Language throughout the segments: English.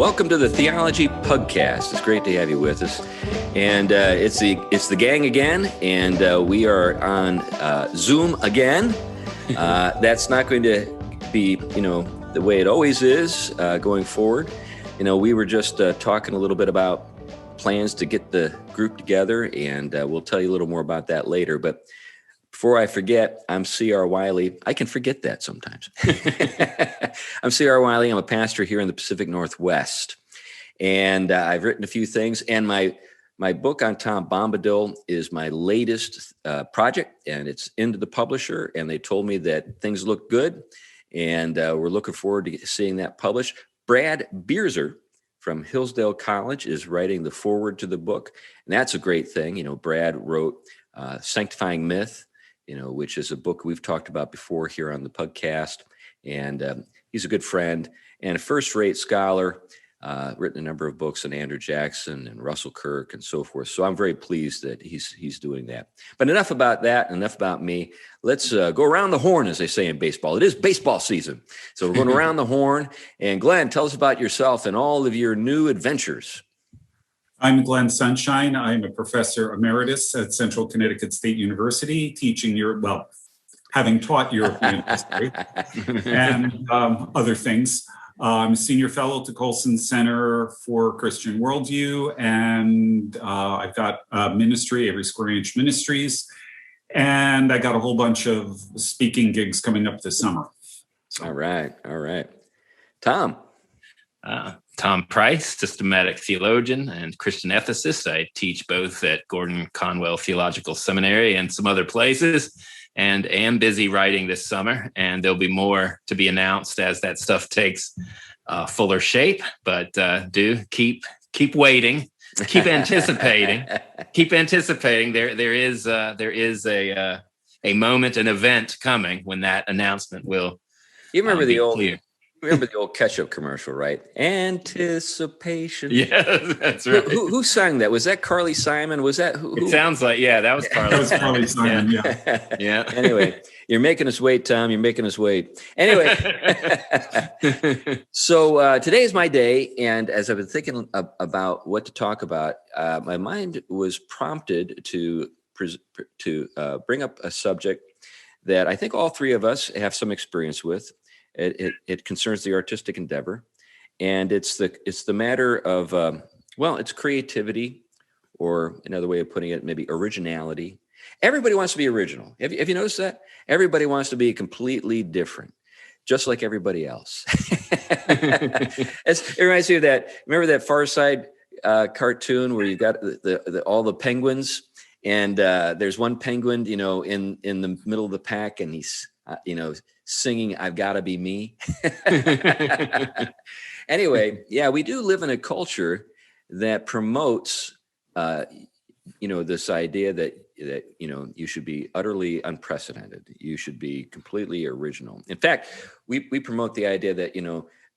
welcome to the Theology Pugcast. It's great to have you with us. And it's the gang again, and we are on Zoom again. That's not going to be, the way it always is going forward. We were just talking a little bit about plans to get the group together, and we'll tell you a little more about that later. But before I forget, I'm C.R. Wiley. I can forget that sometimes. I'm C.R. Wiley. I'm a pastor here in the Pacific Northwest. And I've written a few things. And my book on Tom Bombadil is my latest project. And it's into the publisher. And they told me that things look good. And we're looking forward to seeing that published. Brad Bierzer from Hillsdale College is writing the foreword to the book. And that's a great thing. Brad wrote Sanctifying Myth, which is a book we've talked about before here on the podcast. And he's a good friend and a first-rate scholar, written a number of books on Andrew Jackson and Russell Kirk and so forth. So I'm very pleased that he's doing that. But enough about that, enough about me. Let's go around the horn, as they say in baseball. It is baseball season. So we're going around the horn. And Glenn, tell us about yourself and all of your new adventures. I'm Glenn Sunshine. I'm a professor emeritus at Central Connecticut State University, teaching having taught European history and other things. I'm a senior fellow at the Colson Center for Christian Worldview, and I've got a ministry, Every Square Inch Ministries, and I got a whole bunch of speaking gigs coming up this summer. So. All right. Tom. Tom Price, systematic theologian and Christian ethicist. I teach both at Gordon Conwell Theological Seminary and some other places, and am busy writing this summer. And there'll be more to be announced as that stuff takes fuller shape. But do keep waiting, keep anticipating, keep anticipating. There is a moment, an event coming when that announcement will. You remember the old. Clear. Remember the old ketchup commercial, right? Anticipation. Yeah, that's right. Who sang that? Was that Carly Simon? Was that who? It sounds like, that was Carly. That was Carly Simon, yeah. Anyway, you're making us wait, Tom. You're making us wait. Anyway, so today is my day, and as I've been thinking about what to talk about, my mind was prompted to bring up a subject that I think all three of us have some experience with. It concerns the artistic endeavor, and it's the matter of it's creativity, or another way of putting it, maybe originality. Everybody wants to be original. Have you noticed that? Everybody wants to be completely different, just like everybody else. It reminds me of that. Remember that Far Side cartoon where you've got all the penguins, and there's one penguin, in the middle of the pack, and he's singing "I've Gotta Be Me." Anyway, we do live in a culture that promotes, this idea that you should be utterly unprecedented. You should be completely original. In fact, we promote the idea that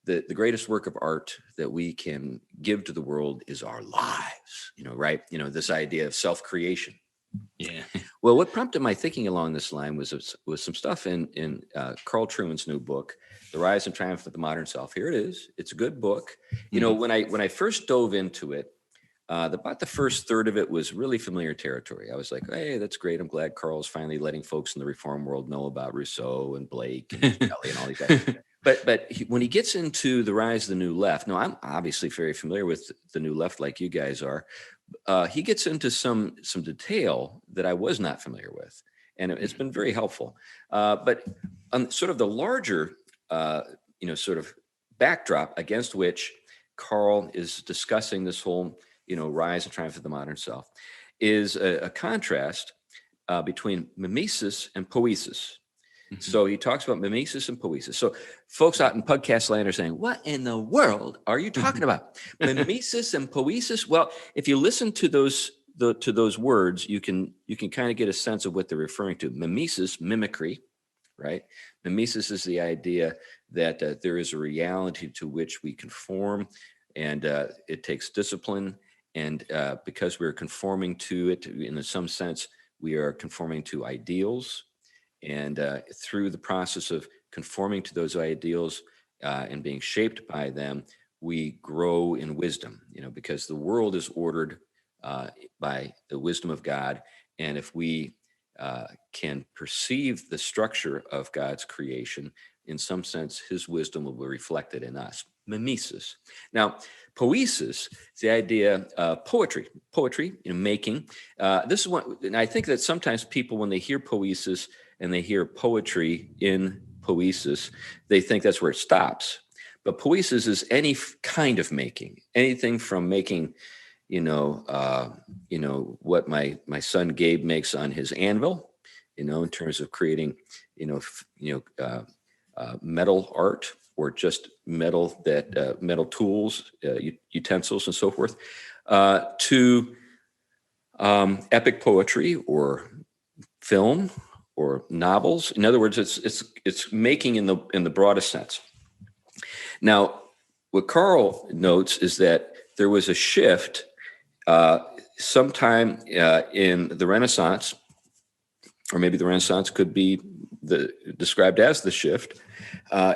the greatest work of art that we can give to the world is our lives. Right? This idea of self-creation. Yeah. Well, what prompted my thinking along this line was some stuff in Carl Trueman's new book, The Rise and Triumph of the Modern Self. Here it is. It's a good book. When I first dove into it, about the first third of it was really familiar territory. I was like, hey, that's great. I'm glad Carl's finally letting folks in the reform world know about Rousseau and Blake and Shelley and all these guys. But when he gets into The Rise of the New Left, now I'm obviously very familiar with the New Left like you guys are. He gets into some detail that I was not familiar with, and it's been very helpful. But on sort of the larger, sort of backdrop against which Carl is discussing this whole, rise and triumph of the modern self, is a contrast between mimesis and poiesis. So he talks about mimesis and poiesis. So folks out in podcast land are saying, what in the world are you talking about? Mimesis and poiesis? Well, if you listen to those words, you can kind of get a sense of what they're referring to. Mimesis, mimicry, right? Mimesis is the idea that there is a reality to which we conform, and it takes discipline. And because we're conforming to it, in some sense, we are conforming to ideals. And through the process of conforming to those ideals and being shaped by them, we grow in wisdom, because the world is ordered by the wisdom of God. And if we can perceive the structure of God's creation, in some sense, his wisdom will be reflected in us. Mimesis. Now, poesis is the idea of poetry, making. This is one, and I think that sometimes people, when they hear poesis and they hear poetry in poesis, they think that's where it stops. But poesis is any kind of making, anything from making, what my son Gabe makes on his anvil, in terms of creating, metal art, or just metal tools, utensils, and so forth, to epic poetry or film or novels. In other words, it's making in the broadest sense. Now, what Carl notes is that there was a shift sometime in the Renaissance, or maybe the Renaissance could be described as the shift,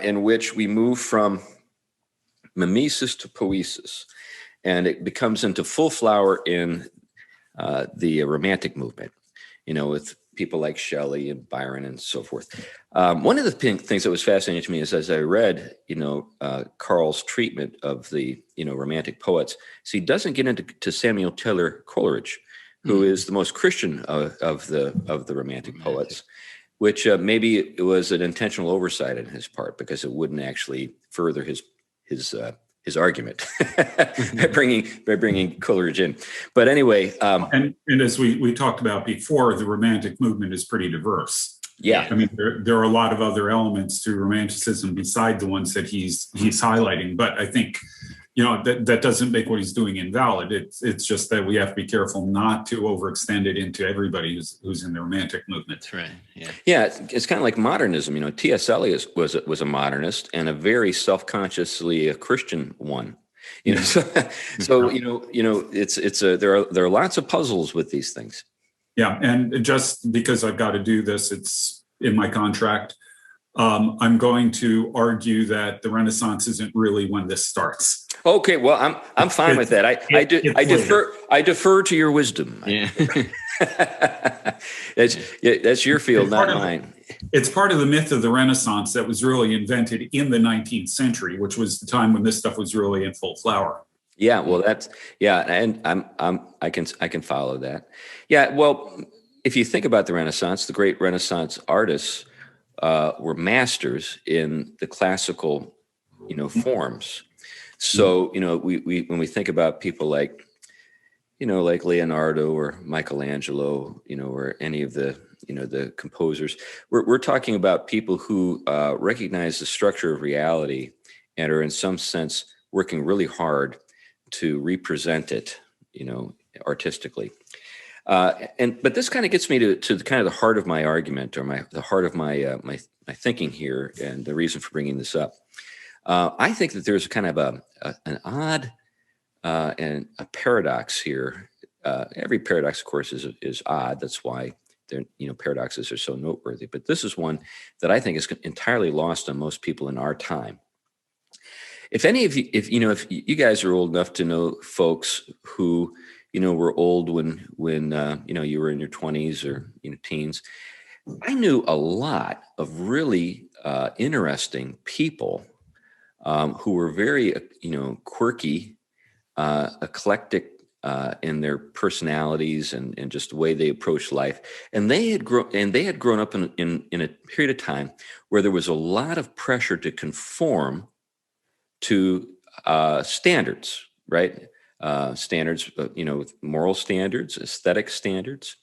in which we move from mimesis to poesis, and it becomes into full flower in the Romantic movement, with people like Shelley and Byron and so forth. One of the things that was fascinating to me is, as I read, Carl's treatment of the, Romantic poets, so he doesn't get into Samuel Taylor Coleridge, who is the most Christian of the Romantic poets, which maybe it was an intentional oversight on his part, because it wouldn't actually further his argument by bringing Coleridge in. But anyway, and as we talked about before, the Romantic movement is pretty diverse. Yeah, I mean, there are a lot of other elements to Romanticism beside the ones that he's highlighting. But I think, that doesn't make what he's doing invalid. It's just that we have to be careful not to overextend it into everybody who's in the Romantic movement. That's right. Yeah. Yeah, it's kind of like modernism. T.S. Eliot was a modernist, and a very self-consciously a Christian one. So there are lots of puzzles with these things. Yeah, and just because I've got to do this, it's in my contract. I'm going to argue that the Renaissance isn't really when this starts. Okay, well, I'm fine with that. I defer to your wisdom. Yeah. That's your field, not mine. It's part of the myth of the Renaissance that was really invented in the 19th century, which was the time when this stuff was really in full flower. Yeah, well, and I can follow that. Yeah, well, if you think about the Renaissance, the great Renaissance artists were masters in the classical, forms. So, we when we think about people like, like Leonardo or Michelangelo, or any of the, the composers, we're talking about people who recognize the structure of reality and are in some sense working really hard to represent it, artistically. But this kind of gets me to kind of the heart of my argument, or the heart of my thinking here, and the reason for bringing this up. I think that there's kind of an odd and a paradox here. Every paradox, of course, is odd. That's why paradoxes are so noteworthy. But this is one that I think is entirely lost on most people in our time. If any of you, if you guys are old enough to know folks who were old when you were in your 20s or teens, I knew a lot of really interesting people who were very quirky, eclectic in their personalities and just the way they approached life, and they had grown up in a period of time where there was a lot of pressure to conform to standards, right? Standards, moral standards, aesthetic standards.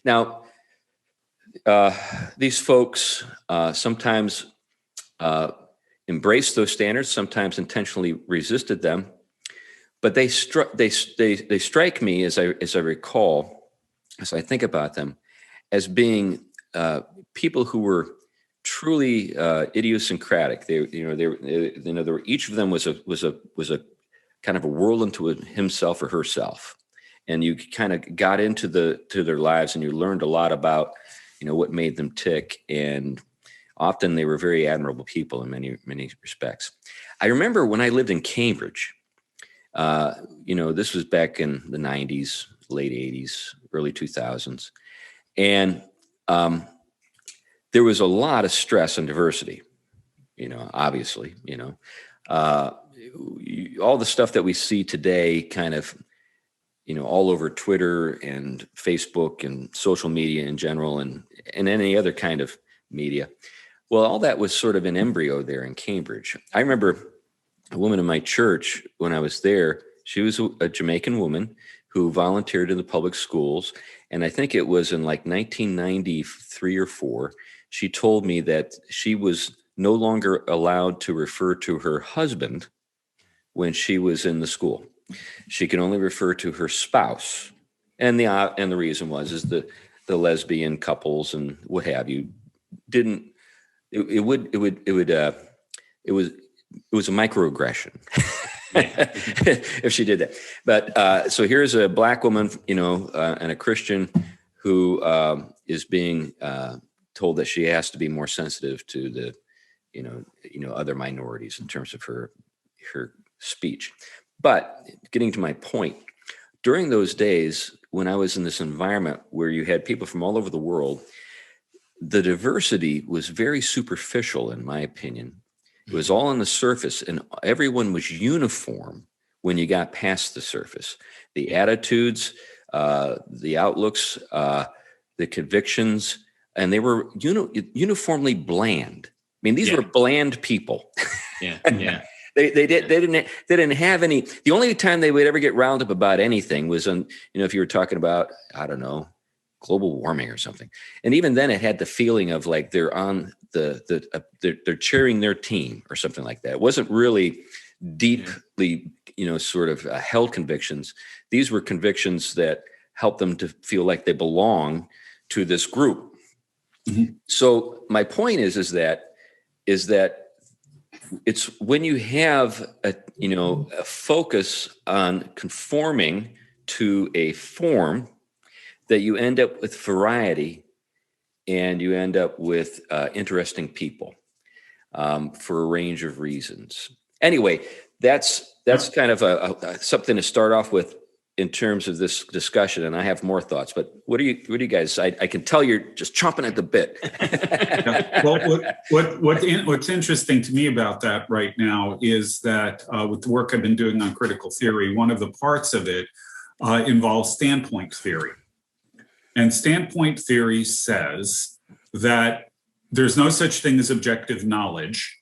Now, these folks sometimes embraced those standards, sometimes intentionally resisted them, but they strike me, as I recall, as I think about them, as being people who were truly idiosyncratic. Each of them was a kind of a world unto himself or herself, and you kind of got into their lives, and you learned a lot about what made them tick, and often they were very admirable people in many respects. I remember when I lived in Cambridge, this was back in the 90s, late 80s, early 2000s. And there was a lot of stress on diversity, obviously, all the stuff that we see today kind of, all over Twitter and Facebook and social media in general and any other kind of media. Well, all that was sort of an embryo there in Cambridge. I remember a woman in my church when I was there. She was a Jamaican woman who volunteered in the public schools. And I think it was in like 1993 or 4, she told me that she was no longer allowed to refer to her husband when she was in the school. She could only refer to her spouse. And the reason is the lesbian couples and what have you didn't, it was a microaggression if she did that. But so here's a Black woman, and a Christian who is being told that she has to be more sensitive to the, other minorities in terms of her speech. But getting to my point, during those days when I was in this environment where you had people from all over the world, the diversity was very superficial, in my opinion. It was all on the surface, and everyone was uniform when you got past the surface. The attitudes, the outlooks, the convictions, and they were uniformly bland. I mean, these were bland people. Yeah. They didn't have any. The only time they would ever get riled up about anything was on, if you were talking about, I don't know, global warming or something. And even then it had the feeling of like they're on they're cheering their team or something like that. It wasn't really deeply, sort of held convictions. These were convictions that helped them to feel like they belong to this group. Mm-hmm. So my point is that it's when you have a focus on conforming to a form that you end up with variety and you end up with interesting people for a range of reasons. Anyway, that's kind of something to start off with in terms of this discussion, and I have more thoughts. But what do you guys? I can tell you're just chomping at the bit. Well, what's interesting to me about that right now is that with the work I've been doing on critical theory, one of the parts of it involves standpoint theory. And standpoint theory says that there's no such thing as objective knowledge.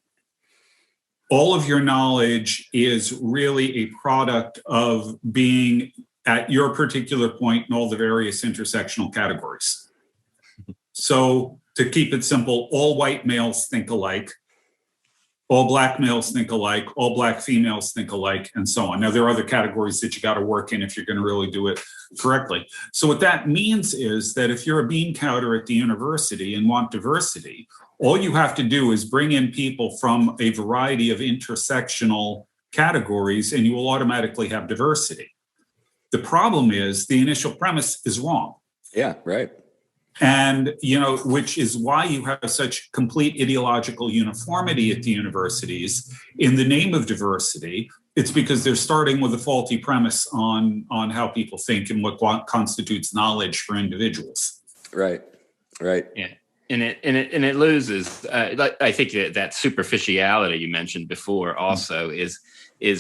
All of your knowledge is really a product of being at your particular point in all the various intersectional categories. So to keep it simple, all white males think alike, all Black males think alike, all Black females think alike, and so on. Now, there are other categories that you got to work in if you're going to really do it correctly. So what that means is that if you're a bean counter at the university and want diversity, all you have to do is bring in people from a variety of intersectional categories and you will automatically have diversity. The problem is the initial premise is wrong. Yeah, right. And, which is why you have such complete ideological uniformity at the universities in the name of diversity. It's because they're starting with a faulty premise on how people think and what constitutes knowledge for individuals. Right. Yeah. And it loses. I think that superficiality you mentioned before also is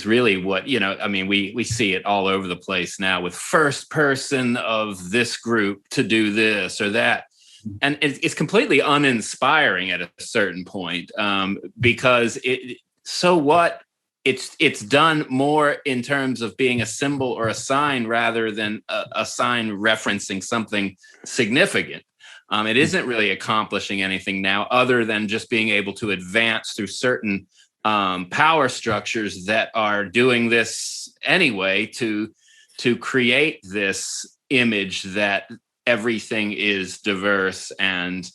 really what, we see it all over the place now with first person of this group to do this or that. And it's completely uninspiring at a certain point because it's done more in terms of being a symbol or a sign rather than a sign referencing something significant. It isn't really accomplishing anything now other than just being able to advance through certain power structures that are doing this anyway to create this image that everything is diverse and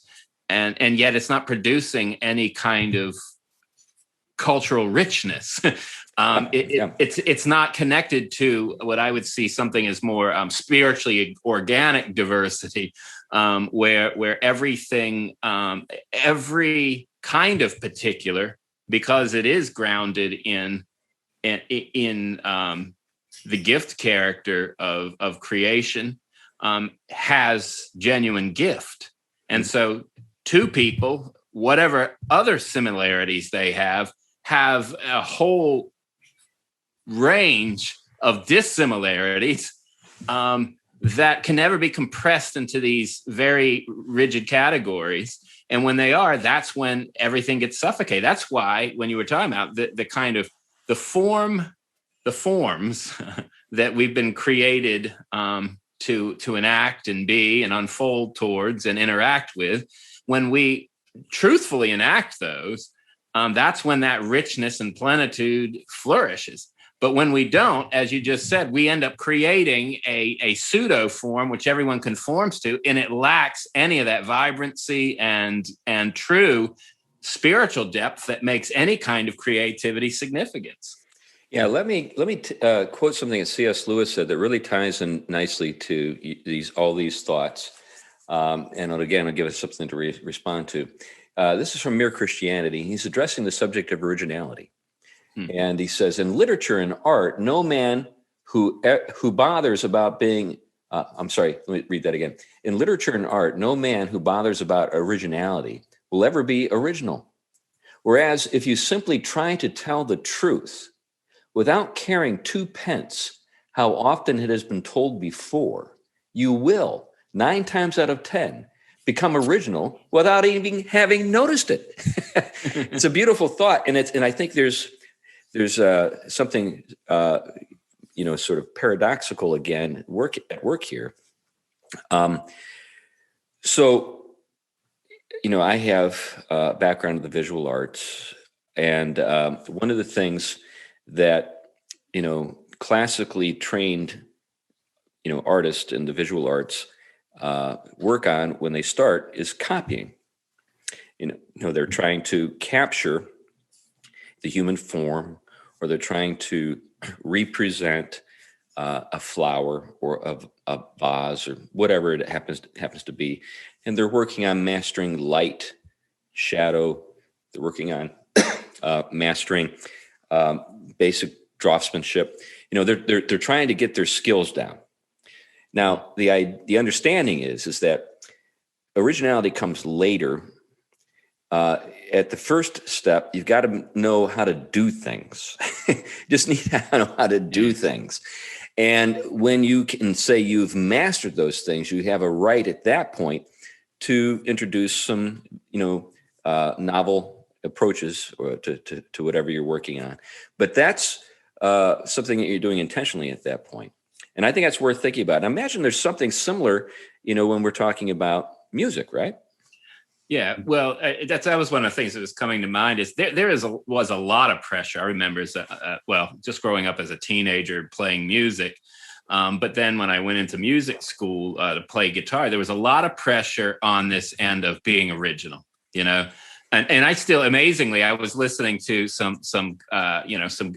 yet it's not producing any kind of cultural richness. It's not connected to what I would see something as more spiritually organic diversity, where everything, every kind of particular, because it is grounded in the gift character of creation, has genuine gift. And so two people, whatever other similarities they have a whole range of dissimilarities that can never be compressed into these very rigid categories. And when they are, that's when everything gets suffocated. That's why when you were talking about the kind of the forms that we've been created to enact and be and unfold towards and interact with, when we truthfully enact those, that's when that richness and plenitude flourishes. But when we don't, as you just said, we end up creating a pseudo form which everyone conforms to, and it lacks any of that vibrancy and true spiritual depth that makes any kind of creativity significance. Yeah, let me quote something that C.S. Lewis said that really ties in nicely to all these thoughts, and again, I'll give us something to respond to. This is from Mere Christianity. He's addressing the subject of originality. And he says, in literature and art, no man who bothers about being, let me read that again. In literature and art, no man who bothers about originality will ever be original. Whereas if you simply try to tell the truth without caring two pence how often it has been told before, you will, 9 times out of 10, become original without even having noticed it. It's a beautiful thought. And I think there's something, sort of paradoxical again, at work here. I have a background in the visual arts, and one of the things that, classically trained, artists in the visual arts work on when they start is copying. They're trying to capture the human form, or they're trying to represent a flower or a vase or whatever it happens to be. And they're working on mastering light, shadow. They're working on mastering basic draftsmanship. They're trying to get their skills down. Now, the understanding is that originality comes later. At the first step, you've got to know how to do things. Just need to know how to do things. And when you can say you've mastered those things, you have a right at that point to introduce some, novel approaches to whatever you're working on. But that's something that you're doing intentionally at that point. And I think that's worth thinking about. And I imagine there's something similar, when we're talking about music, right? Yeah, well, that was one of the things that was coming to mind. Is there was a lot of pressure. I remember, just growing up as a teenager playing music, but then when I went into music school to play guitar, there was a lot of pressure on this end of being original. And I still, amazingly, I was listening to some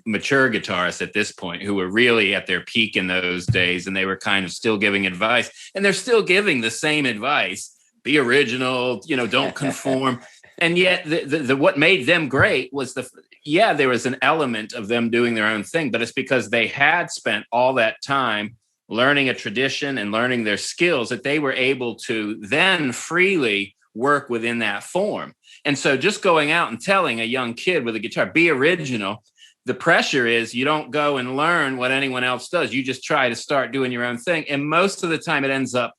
mature guitarists at this point who were really at their peak in those days, and they were kind of still giving advice, and they're still giving the same advice. Be original, don't conform. And yet the what made them great was there was an element of them doing their own thing, but it's because they had spent all that time learning a tradition and learning their skills that they were able to then freely work within that form. And so just going out and telling a young kid with a guitar, be original, the pressure is you don't go and learn what anyone else does. You just try to start doing your own thing. And most of the time it ends up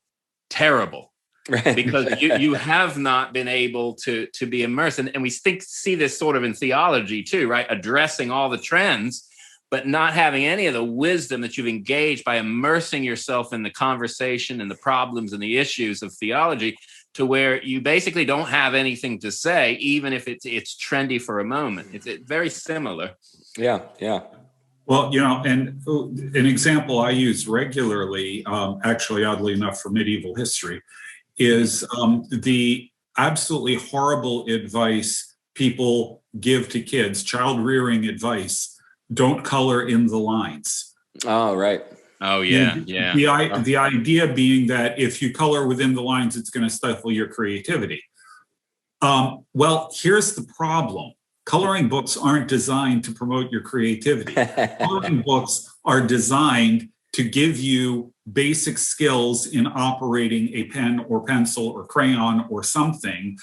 terrible. Right. Because you have not been able to be immersed. And we see this sort of in theology too, right? Addressing all the trends, but not having any of the wisdom that you've engaged by immersing yourself in the conversation and the problems and the issues of theology, to where you basically don't have anything to say, even if it's trendy for a moment. It's very similar. Yeah. Well, and an example I use regularly, actually, oddly enough, for medieval history, is the absolutely horrible advice people give to kids, child rearing advice, don't color in the lines. Oh, right. Oh, yeah, yeah. The idea being that if you color within the lines, it's going to stifle your creativity. Well, here's the problem. Coloring books aren't designed to promote your creativity. Coloring books are designed to give you basic skills in operating a pen or pencil or crayon or something.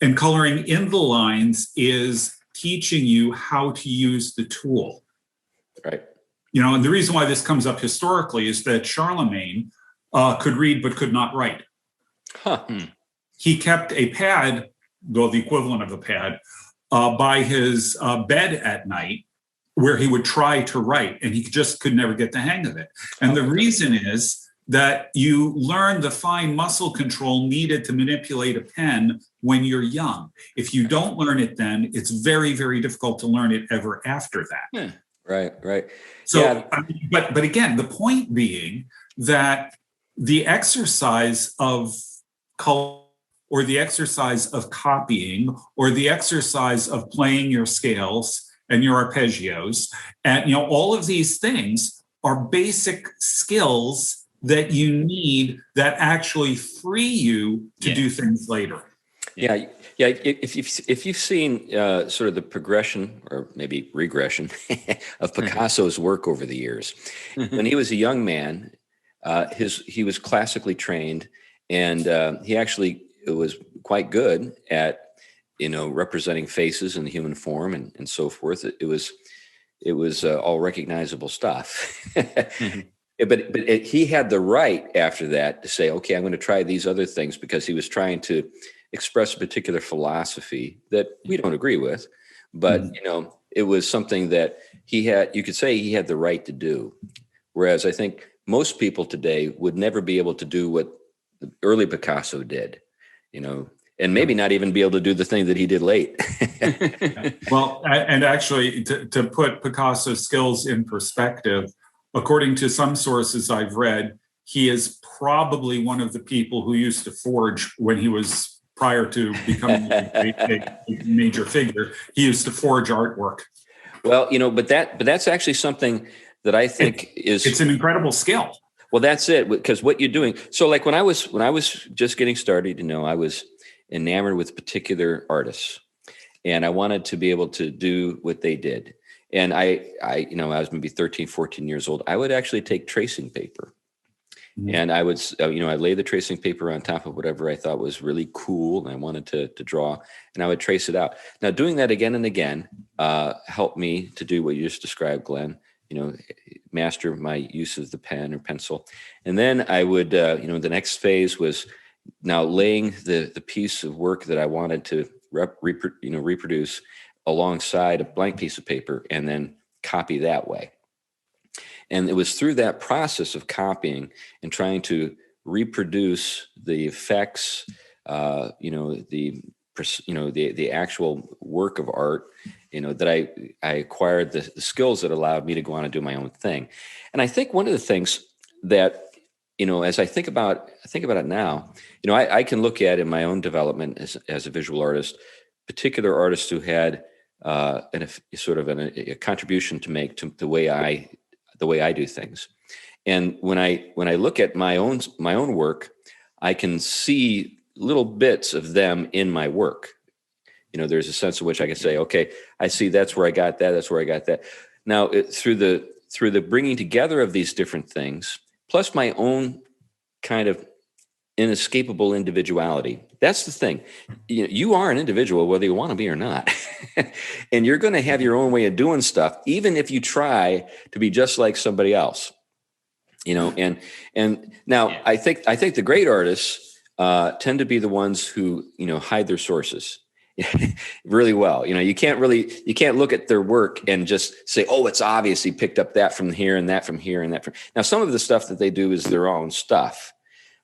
And coloring in the lines is teaching you how to use the tool. Right. And the reason why this comes up historically is that Charlemagne could read but could not write. Huh. He kept a pad, well, the equivalent of a pad, by his bed at night, where he would try to write, and he just could never get the hang of it. And the reason is that you learn the fine muscle control needed to manipulate a pen when you're young. If you don't learn it then, it's very, very difficult to learn it ever after that. Yeah. Right. So, yeah. But again, the point being that the exercise of color, or the exercise of copying, or the exercise of playing your scales and your arpeggios, and all of these things are basic skills that you need that actually free you to do things later. Yeah. If you've seen sort of the progression or maybe regression of Picasso's work over the years, when he was a young man, he was classically trained, and he actually was quite good at representing faces in the human form and so forth. It was all recognizable stuff. But he had the right after that to say, okay, I'm going to try these other things, because he was trying to express a particular philosophy that we don't agree with, but it was something that you could say he had the right to do. Whereas I think most people today would never be able to do what the early Picasso did, and maybe not even be able to do the thing that he did late. Well, and actually to put Picasso's skills in perspective, according to some sources I've read, he is probably one of the people who used to forge when he was, prior to becoming a major figure, he used to forge artwork. Well, but that's actually something that I think it's an incredible skill. Well, that's it, because what you're doing. So like when I was just getting started, I was enamored with particular artists, and I wanted to be able to do what they did. And I was maybe 13, 14 years old. I would actually take tracing paper. And I would, I'd lay the tracing paper on top of whatever I thought was really cool and I wanted to draw, and I would trace it out. Now, doing that again and again helped me to do what you just described, Glenn, master my use of the pen or pencil. And then I would, the next phase was now laying the piece of work that I wanted to reproduce alongside a blank piece of paper, and then copy that way. And it was through that process of copying and trying to reproduce the effects, the actual work of art, that I acquired the skills that allowed me to go on and do my own thing. And I think one of the things that, as I think about it now, I can look at in my own development as a visual artist, particular artists who had a contribution to make to the way I do things. And when I look at my own work, I can see little bits of them in my work. There's a sense in which I can say, okay, I see that's where I got that. That's where I got that. Now, through the bringing together of these different things, plus my own kind of inescapable individuality. That's the thing. You are an individual, whether you want to be or not. And you're going to have your own way of doing stuff, even if you try to be just like somebody else. And now Yeah. I think the great artists tend to be the ones who, hide their sources really well. You can't look at their work and just say, oh, it's obvious he picked up that from here and that from here and that from. Now, some of the stuff that they do is their own stuff.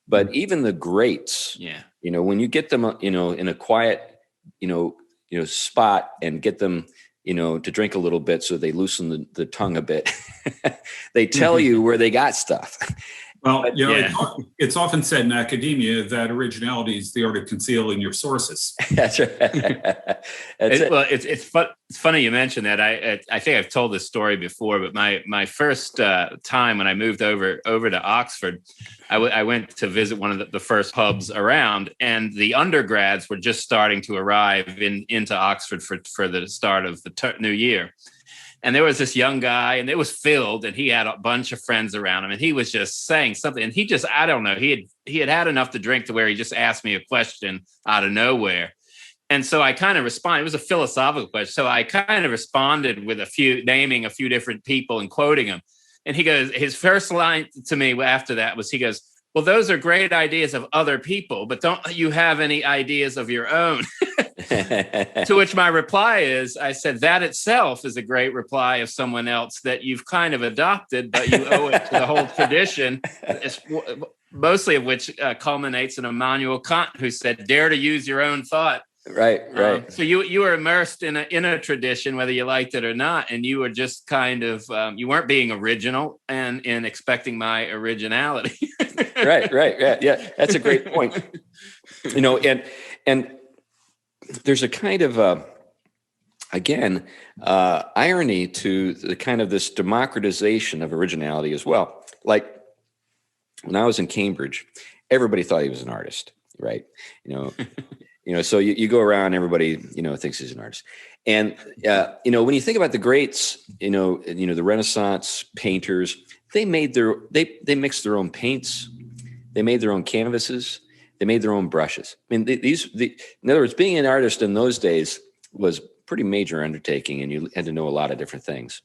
But even the greats, when you get them, in a quiet, spot and get them, to drink a little bit so they loosen the tongue a bit, they tell you where they got stuff. Well, But, it's often said in academia that originality is the art of concealing your sources. That's right. Well, it's funny you mentioned that. I think I've told this story before, but my first time when I moved over to Oxford, I went to visit one of the first pubs around, and the undergrads were just starting to arrive into Oxford for the start of the new year. And there was this young guy, and it was filled, and he had a bunch of friends around him, and he was just saying something. And I don't know, he had enough to drink to where he just asked me a question out of nowhere. And so I kind of responded. It was a philosophical question. So I kind of responded with naming a few different people and quoting them. And he goes, his first line to me after that was, he goes, "Well, those are great ideas of other people, but don't you have any ideas of your own?" To which my reply is, I said, that itself is a great reply of someone else that you've kind of adopted, but you owe it to the whole tradition, mostly of which culminates in Immanuel Kant, who said, "Dare to use your own thought." Right. So you were immersed in a tradition, whether you liked it or not, and you were just kind of you weren't being original and expecting my originality. Right. Yeah, that's a great point. And there's a kind of irony to the kind of this democratization of originality as well. Like when I was in Cambridge, everybody thought he was an artist, right? So you go around, everybody, thinks he's an artist. And, when you think about the greats, the Renaissance painters, they mixed their own paints. They made their own canvases. They made their own brushes. I mean, in other words, being an artist in those days was a pretty major undertaking, and you had to know a lot of different things.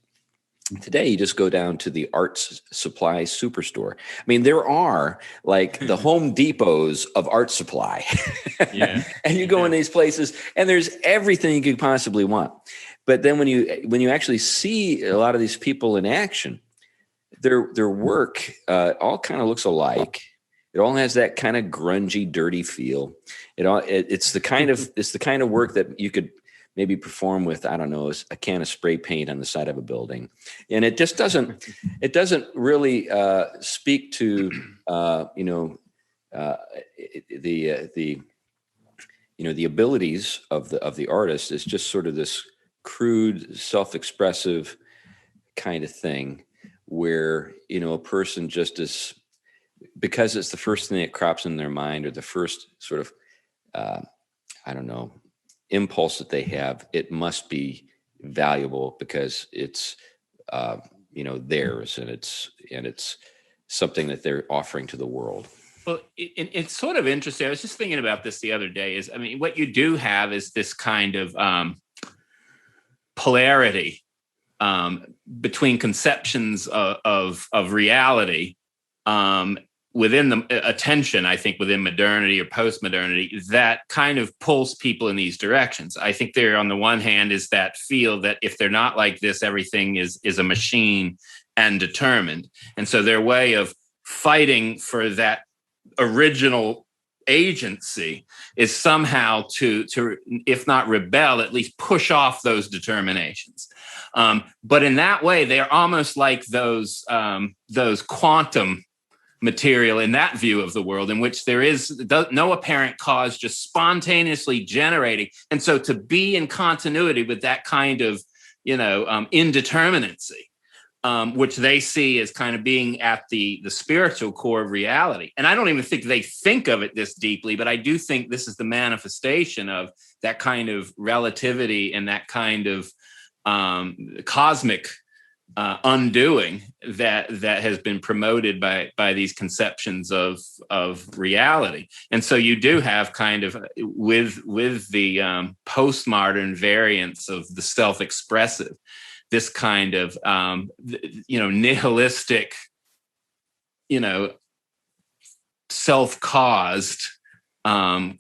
Today, you just go down to the arts supply superstore. I mean, there are like the Home Depots of art supply. Yeah. And you go in these places, and there's everything you could possibly want. But then when you actually see a lot of these people in action, their work all kind of looks alike. It all has that kind of grungy, dirty feel. It's the kind of work that you could maybe perform with, I don't know, a can of spray paint on the side of a building, and it just doesn't really speak to the abilities of the artist. Is just sort of this crude, self-expressive kind of thing, where a person just is, because it's the first thing that crops in their mind, or the first sort of impulse that they have, it must be valuable because it's theirs, and it's something that they're offering to the world. Well, it's sort of interesting. I was just thinking about this the other day. What you do have is this kind of polarity between conceptions of reality within the attention, I think, within modernity or post-modernity, that kind of pulls people in these directions. I think there, on the one hand, is that feel that if they're not like this, everything is a machine and determined. And so their way of fighting for that original agency is somehow to if not rebel, at least push off those determinations. But in that way, they're almost like those quantum material in that view of the world, in which there is no apparent cause, just spontaneously generating. And so to be in continuity with that kind of, indeterminacy, which they see as kind of being at the spiritual core of reality. And I don't even think they think of it this deeply, but I do think this is the manifestation of that kind of relativity and that kind of cosmic undoing that has been promoted by these conceptions of reality. And so you do have kind of with the postmodern variants of the self-expressive, this kind of nihilistic, self-caused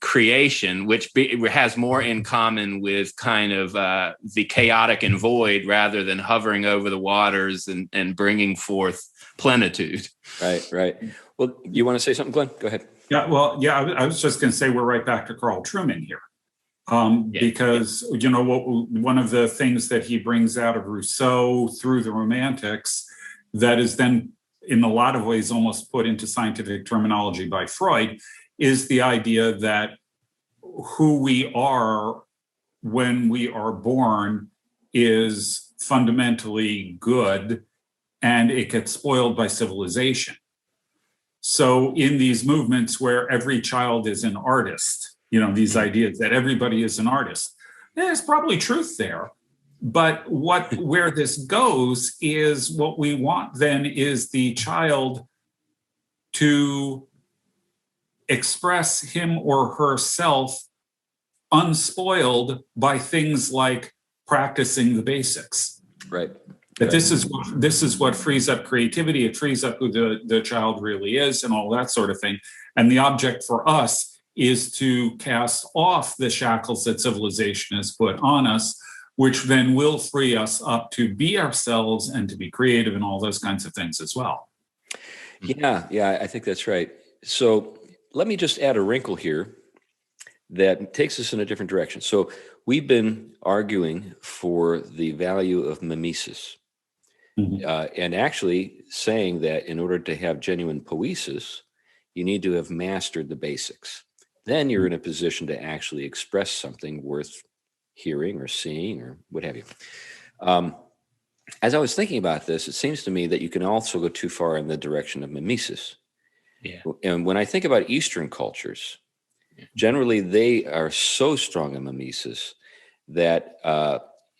creation, which has more in common with kind of the chaotic and void, rather than hovering over the waters and bringing forth plenitude. Right. Well, you want to say something, Glenn? Go ahead. Yeah. Well, yeah. I was just going to say we're right back to Carl Trueman here, because one of the things that he brings out of Rousseau through the Romantics that is then in a lot of ways almost put into scientific terminology by Freud, is the idea that who we are when we are born is fundamentally good, and it gets spoiled by civilization. So in these movements where every child is an artist, these ideas that everybody is an artist, there's probably truth there. But where this goes is what we want then is the child to express him or herself unspoiled by things like practicing the basics. Right. That this is what frees up creativity. It frees up who the child really is and all that sort of thing. And the object for us is to cast off the shackles that civilization has put on us, which then will free us up to be ourselves and to be creative and all those kinds of things as well. Yeah, I think that's right. So let me just add a wrinkle here that takes us in a different direction. So we've been arguing for the value of mimesis, and actually saying that in order to have genuine poiesis, you need to have mastered the basics. Then you're in a position to actually express something worth hearing or seeing or what have you. As I was thinking about this, it seems to me that you can also go too far in the direction of mimesis. Yeah. And when I think about Eastern cultures, generally they are so strong in mimesis that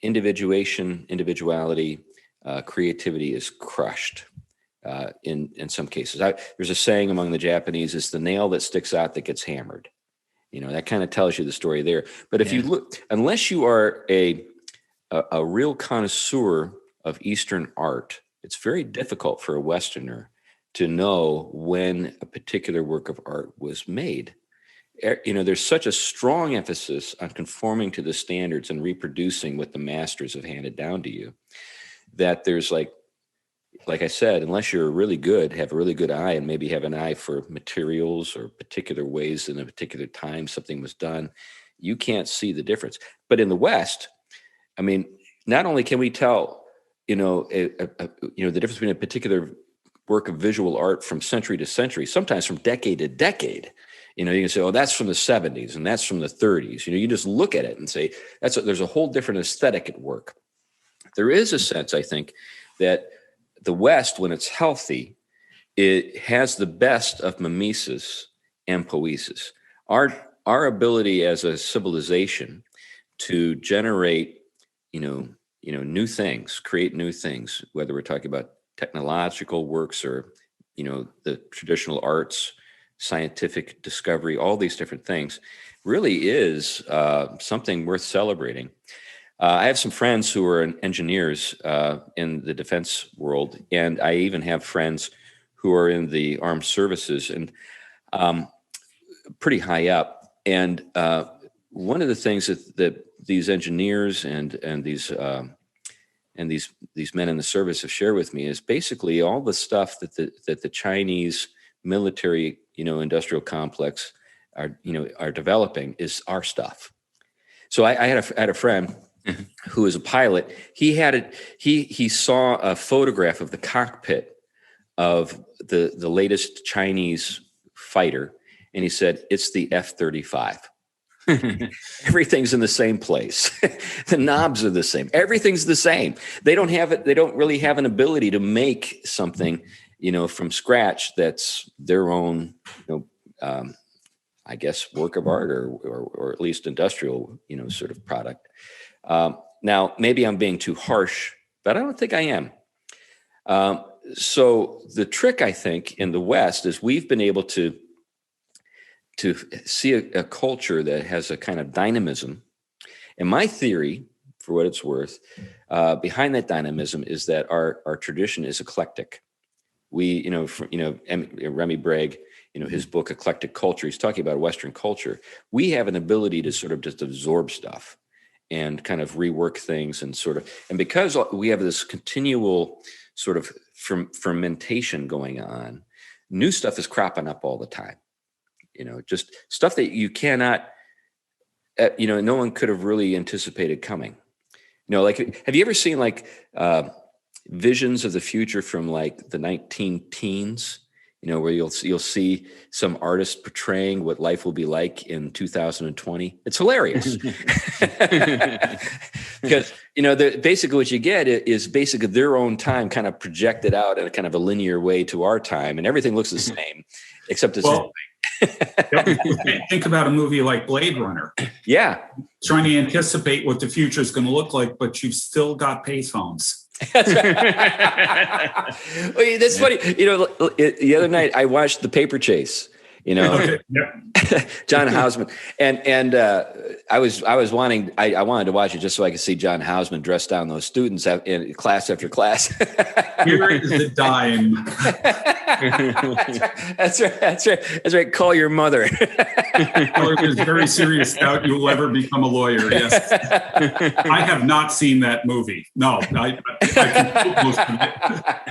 individuality, creativity is crushed in some cases. There's a saying among the Japanese, it's the nail that sticks out that gets hammered. That kind of tells you the story there. But if you look, unless you are a real connoisseur of Eastern art, it's very difficult for a Westerner to know when a particular work of art was made. There's such a strong emphasis on conforming to the standards and reproducing what the masters have handed down to you, that there's like I said, unless you're really good, have a really good eye and maybe have an eye for materials or particular ways in a particular time something was done, you can't see the difference. But in the West, I mean, not only can we tell, the difference between a particular work of visual art from century to century, sometimes from decade to decade. You can say, oh, that's from the 70s and that's from the 30s. You just look at it and say, there's a whole different aesthetic at work. There is a sense, I think, that the West, when it's healthy, it has the best of mimesis and poiesis. Our ability as a civilization to generate, new things, create new things, whether we're talking about technological works or, the traditional arts, scientific discovery, all these different things, really is something worth celebrating. I have some friends who are engineers in the defense world, and I even have friends who are in the armed services and pretty high up. And one of the things that these engineers and these men in the service have shared with me is basically all the stuff that the Chinese military, industrial complex are developing is our stuff. So I had a friend who is a pilot. He saw a photograph of the cockpit of the latest Chinese fighter, and he said, it's the F-35. Everything's in the same place. The knobs are the same. Everything's the same. They don't have it. They don't really have an ability to make something, from scratch that's their own, I guess, work of art or at least industrial, sort of product. Now, maybe I'm being too harsh, but I don't think I am. So the trick, I think, in the West is we've been able to see a culture that has a kind of dynamism. And my theory, for what it's worth, behind that dynamism is that our tradition is eclectic. We, Remy Bragg, his book, Eclectic Culture, he's talking about Western culture. We have an ability to sort of just absorb stuff and kind of rework things and because we have this continual sort of fermentation going on, new stuff is cropping up all the time. Just stuff that you cannot, no one could have really anticipated coming. Like, have you ever seen visions of the future from like the 19 teens, where you'll see some artist portraying what life will be like in 2020. It's hilarious. Because, basically what you get is basically their own time kind of projected out in a kind of a linear way to our time, and everything looks the same, except it's... Well, think about a movie like Blade Runner. Yeah. Trying to anticipate what the future is going to look like, but you've still got payphones. That's right. Well, that's funny. The other night I watched The Paper Chase. Okay. John Houseman, and I wanted to watch it just so I could see John Houseman dress down those students in class after class. Here is the dime. That's right. Call your mother. There's very serious doubt you'll ever become a lawyer. Yes, I have not seen that movie. No, I can quote most of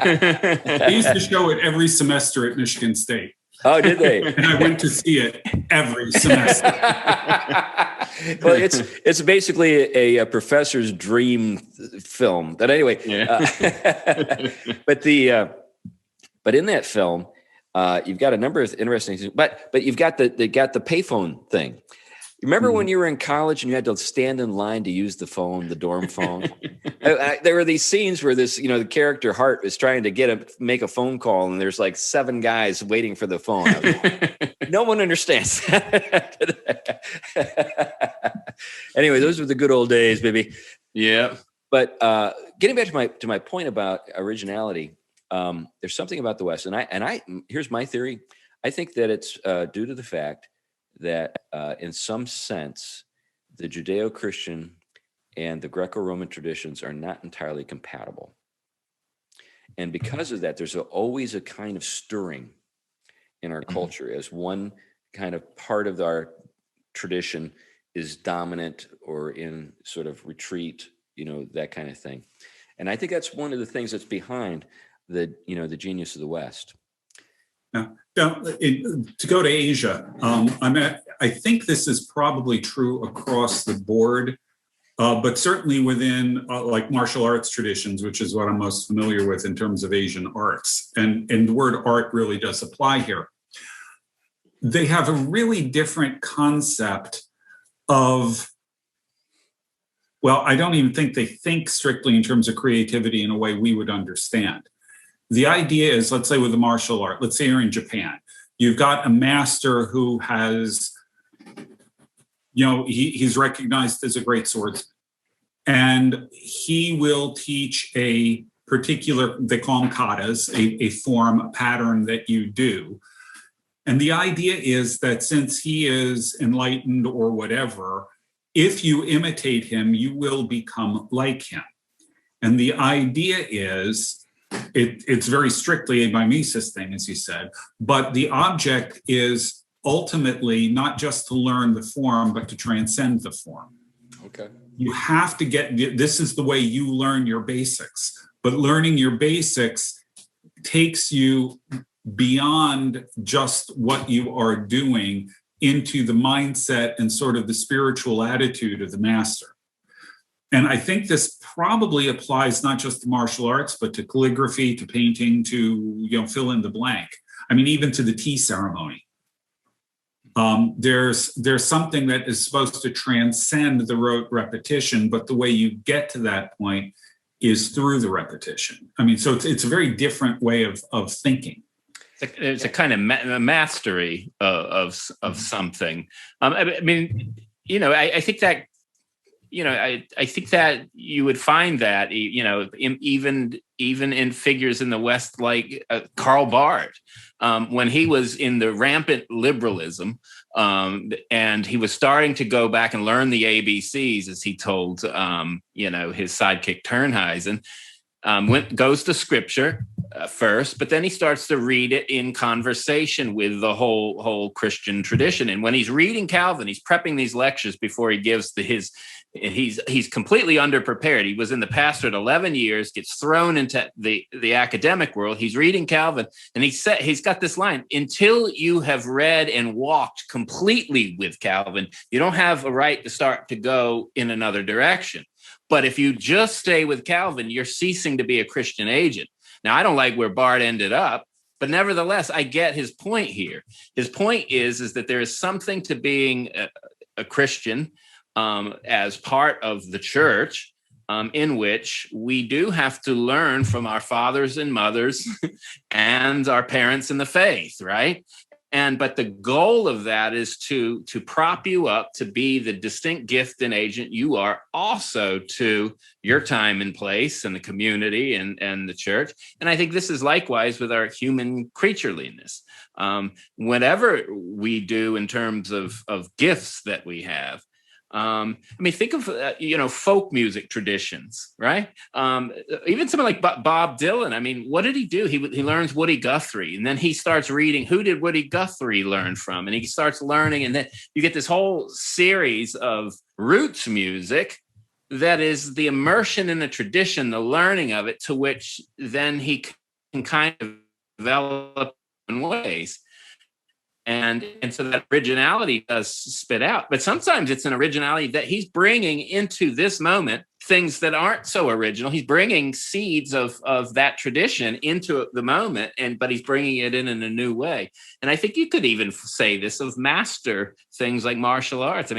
it. They used to show it every semester at Michigan State. Oh, did they? And I went to see it every semester. Well, it's basically a professor's dream film. But anyway, but in that film, you've got a number of interesting things. But you've got the payphone thing. Remember when you were in college and you had to stand in line to use the phone, the dorm phone? There were these scenes where the character Hart is trying to make a phone call, and there's like 7 guys waiting for the phone. No one understands that. Anyway, those were the good old days, baby. Yeah. But getting back to my point about originality, there's something about the West, and I here's my theory. I think that it's due to the fact that in some sense, the Judeo-Christian and the Greco-Roman traditions are not entirely compatible. And because of that, there's always a kind of stirring in our culture as one kind of part of our tradition is dominant or in sort of retreat, that kind of thing. And I think that's one of the things that's behind the genius of the West. Now, to go to Asia, I think this is probably true across the board, but certainly within like martial arts traditions, which is what I'm most familiar with in terms of Asian arts. And the word art really does apply here. They have a really different concept of, well, I don't even think they think strictly in terms of creativity in a way we would understand. The idea is, let's say with the martial art, let's say you're in Japan, you've got a master who has, he's recognized as a great swordsman. And he will teach a particular, they call them katas, a form, a pattern that you do. And the idea is that since he is enlightened or whatever, if you imitate him, you will become like him. And the idea is, it's very strictly a mimesis thing, as you said, but the object is ultimately not just to learn the form, but to transcend the form. Okay. You have to this is the way you learn your basics, but learning your basics takes you beyond just what you are doing into the mindset and sort of the spiritual attitude of the master. And I think this probably applies not just to martial arts, but to calligraphy, to painting, to fill in the blank. I mean, even to the tea ceremony. There's something that is supposed to transcend the rote repetition, but the way you get to that point is through the repetition. I mean, so it's a very different way of thinking. It's a kind of mastery of something. I mean, I think that. I think that you would find that, even in figures in the West like Karl Barth, when he was in the rampant liberalism, and he was starting to go back and learn the ABCs, as he told, his sidekick Turnhuisen, goes to scripture first, but then he starts to read it in conversation with the whole Christian tradition. And when he's reading Calvin, he's prepping these lectures before he gives he's completely underprepared. He was in the pastorate 11 years, gets thrown into the academic world. He's reading Calvin, and he's got this line: until you have read and walked completely with Calvin, you don't have a right to start to go in another direction. But if you just stay with Calvin, you're ceasing to be a Christian agent. Now, I don't like where Barth ended up, but nevertheless, I get his point here. His point is that there is something to being a Christian as part of the church, in which we do have to learn from our fathers and mothers and our parents in the faith, right? But the goal of that is to prop you up to be the distinct gift and agent you are also to your time and place and the community and the church. And I think this is likewise with our human creatureliness. Whatever we do in terms of gifts that we have, think of folk music traditions, right? Even someone like Bob Dylan. What did he do? He learns Woody Guthrie, and then he starts reading. Who did Woody Guthrie learn from? And he starts learning, and then you get this whole series of roots music that is the immersion in the tradition, the learning of it, to which then he can kind of develop in ways. And so that originality does spit out. But sometimes it's an originality that he's bringing into this moment things that aren't so original. He's bringing seeds of that tradition into the moment, but he's bringing it in a new way. And I think you could even say this of master things like martial arts.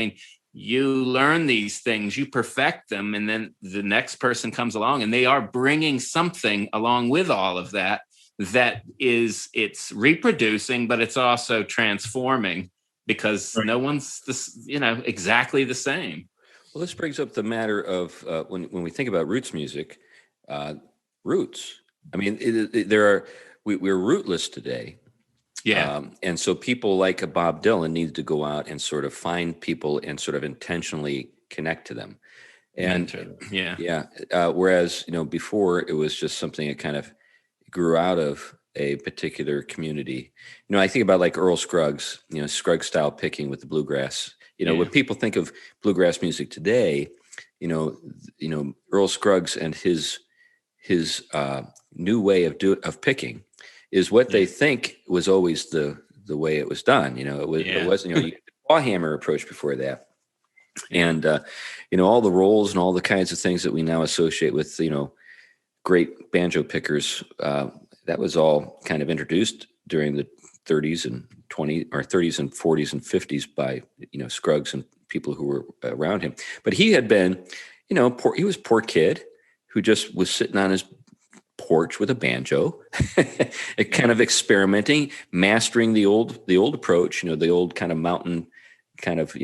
You learn these things, you perfect them, and then the next person comes along and they are bringing something along with all of that. It's reproducing, but it's also transforming, because no one's exactly the same. Well, this brings up the matter of when we think about roots music, roots. We're rootless today. Yeah. And so people like a Bob Dylan need to go out and sort of find people and sort of intentionally connect to them. And whereas, before it was just something that kind of grew out of a particular community. I think about like Earl Scruggs, Scruggs style picking with the bluegrass. When people think of bluegrass music today, Earl Scruggs and his new way of picking is what they think was always the way it was done. It wasn't, you get the claw hammer approach before that. And, all the roles and all the kinds of things that we now associate with, great banjo pickers, that was all kind of introduced during the 30s and 30s and 40s and 50s by, Scruggs and people who were around him. But he had been, he was a poor kid who just was sitting on his porch with a banjo, kind of experimenting, mastering the old approach, the old kind of mountain kind of,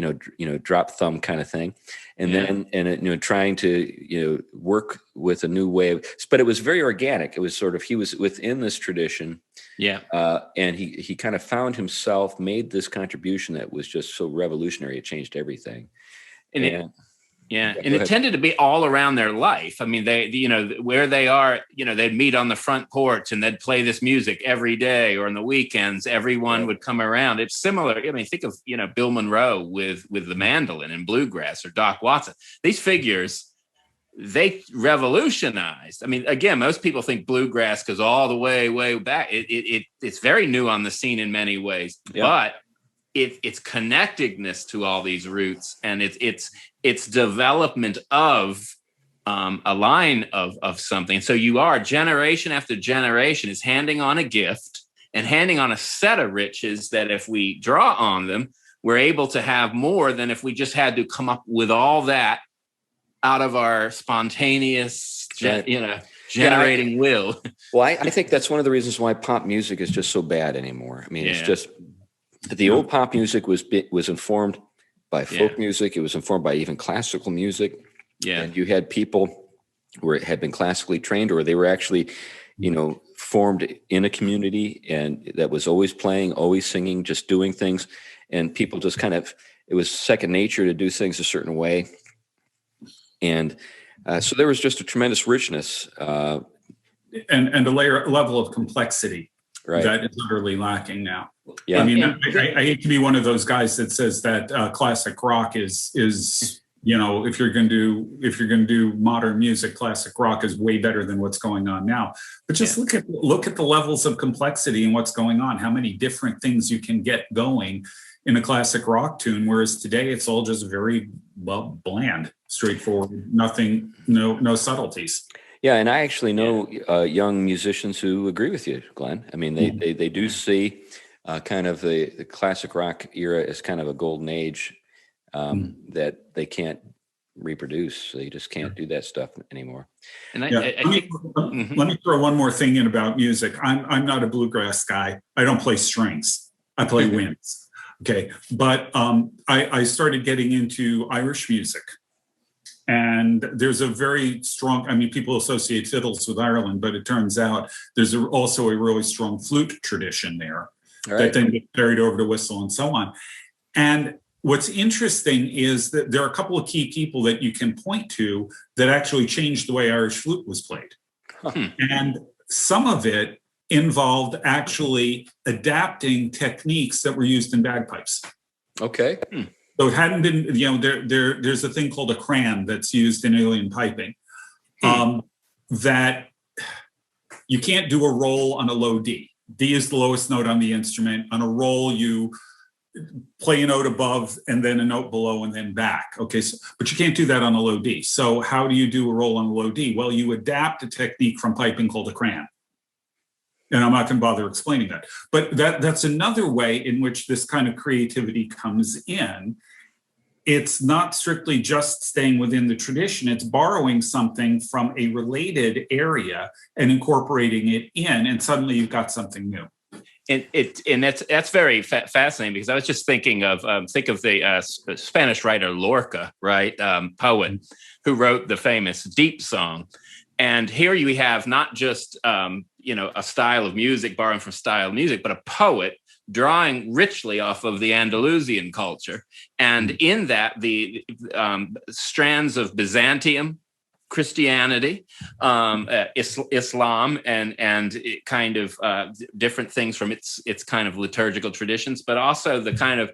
drop thumb kind of thing. And then, trying to, work with a new way but it was very organic. It was sort of, he was within this tradition. Yeah. And he kind of found himself, made this contribution that was just so revolutionary. It changed everything. And it tended to be all around their life. They, where they are, they'd meet on the front porch and they'd play this music every day, or on the weekends, everyone would come around. It's similar. Think of, Bill Monroe with the mandolin and bluegrass, or Doc Watson. These figures, they revolutionized. Again, most people think bluegrass goes all the way back. It's very new on the scene in many ways, but it's connectedness to all these roots, and it's development of a line of something. So you are, generation after generation is handing on a gift and handing on a set of riches that if we draw on them, we're able to have more than if we just had to come up with all that out of our spontaneous, generating will. Well, I think that's one of the reasons why pop music is just so bad anymore. It's just, the old pop music was informed by folk music. It was informed by even classical music. Yeah. And you had people who had been classically trained, or they were actually, formed in a community, and that was always playing, always singing, just doing things. And people just kind of, it was second nature to do things a certain way. And so there was just a tremendous richness. And a level of complexity. Right. That is utterly lacking now. Yeah. I hate to be one of those guys that says that classic rock is if you're going to do modern music, classic rock is way better than what's going on now. But just look at the levels of complexity and what's going on. How many different things you can get going in a classic rock tune, whereas today it's all just very, well, bland, straightforward, nothing, no subtleties. Yeah, and I actually know young musicians who agree with you, Glenn. I mean, they do see kind of the classic rock era as kind of a golden age that they can't reproduce. They just can't do that stuff anymore. And let me throw one more thing in about music. I'm not a bluegrass guy. I don't play strings. I play winds. Okay, but I started getting into Irish music. And there's a very strong, I mean, people associate fiddles with Ireland, but it turns out there's also a really strong flute tradition there that then gets carried over to whistle and so on. And what's interesting is that there are a couple of key people that you can point to that actually changed the way Irish flute was played. And some of it involved actually adapting techniques that were used in bagpipes. Okay. So it hadn't been, there's a thing called a cran that's used in alien piping that you can't do a roll on a low D. D is the lowest note on the instrument. On a roll, you play a note above and then a note below and then back. Okay, but you can't do that on a low D. So how do you do a roll on a low D? Well, you adapt a technique from piping called a cran. And I'm not going to bother explaining that. But that's another way in which this kind of creativity comes in. It's not strictly just staying within the tradition. It's borrowing something from a related area and incorporating it in, and suddenly you've got something new. And that's very fascinating, because I was just thinking of the Spanish writer Lorca, right, poet, who wrote the famous Deep Song. And here you have not just a style of music borrowing from style of music, but a poet drawing richly off of the Andalusian culture. And in that, the strands of Byzantium, Christianity, Islam, and it kind of different things from its kind of liturgical traditions, but also the kind of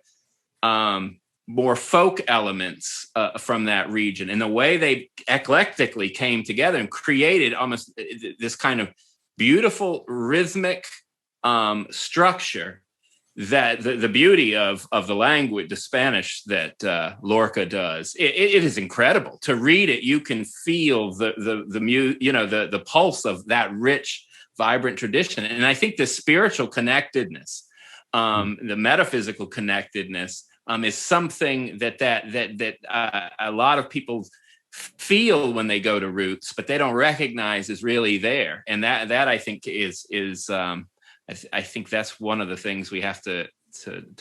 more folk elements from that region, and the way they eclectically came together and created almost this kind of beautiful rhythmic structure. That the beauty of the language, the Spanish that Lorca does, it is incredible to read it. You can feel the pulse of that rich, vibrant tradition, and I think the spiritual connectedness, the metaphysical connectedness, is something that a lot of people feel when they go to roots, but they don't recognize is really there, and that I think is. I think that's one of the things we have to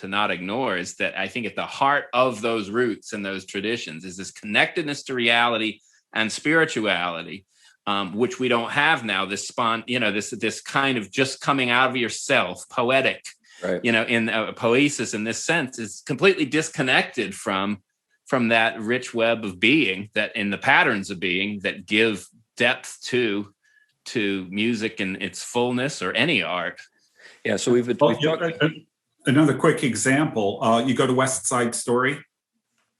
not ignore, is that I think at the heart of those roots and those traditions is this connectedness to reality and spirituality, which we don't have now. This this kind of just coming out of yourself, poetic, right. In poesis in this sense is completely disconnected from that rich web of being, that in the patterns of being that give depth to music in its fullness, or any art. Yeah, so we've talked. Another quick example, you go to West Side Story,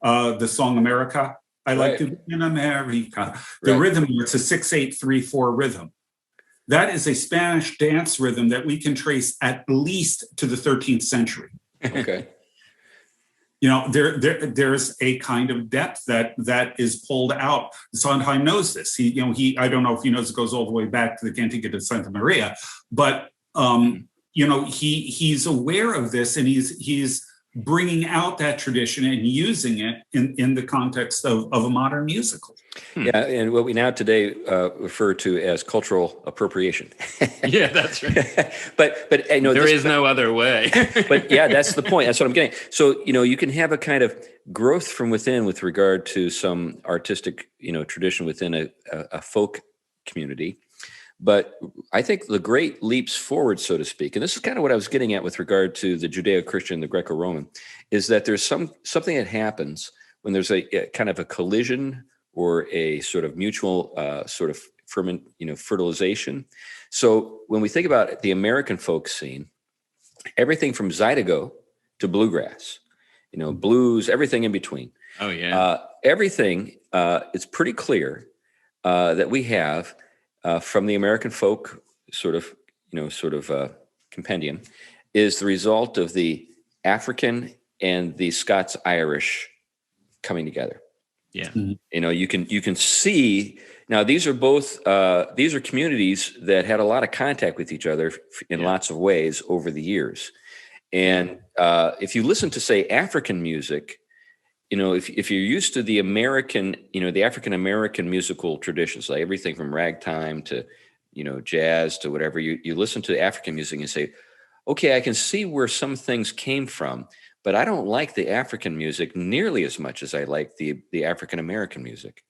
the song America. I like to be in America. The rhythm, it's a 6/8-3/4 rhythm. That is a Spanish dance rhythm that we can trace at least to the 13th century. Okay. There's a kind of depth that is pulled out. Sondheim knows this. He I don't know if he knows it goes all the way back to the Cantiga de Santa Maria, but he's aware of this, and he's bringing out that tradition and using it in the context of a modern musical. Yeah, and what we now today refer to as cultural appropriation. Yeah, that's right. but there is no other way. But yeah, that's the point. That's what I'm getting. So you can have a kind of growth from within with regard to some artistic tradition within a folk community. But I think the great leaps forward, so to speak, and this is kind of what I was getting at with regard to the Judeo-Christian, the Greco-Roman, is that there's something that happens when there's a kind of a collision or a sort of mutual sort of fertilization. So when we think about the American folk scene, everything from Zydeco to bluegrass, blues, everything in between. Oh yeah, everything. It's pretty clear that we have. From the American folk sort of compendium, is the result of the African and the Scots-Irish coming together. Yeah. You can see now these are communities that had a lot of contact with each other in lots of ways over the years. And if you listen to, say, African music, if you're used to the American, the African American musical traditions, like everything from ragtime to, jazz to whatever, you listen to African music and say, okay, I can see where some things came from, but I don't like the African music nearly as much as I like the African American music.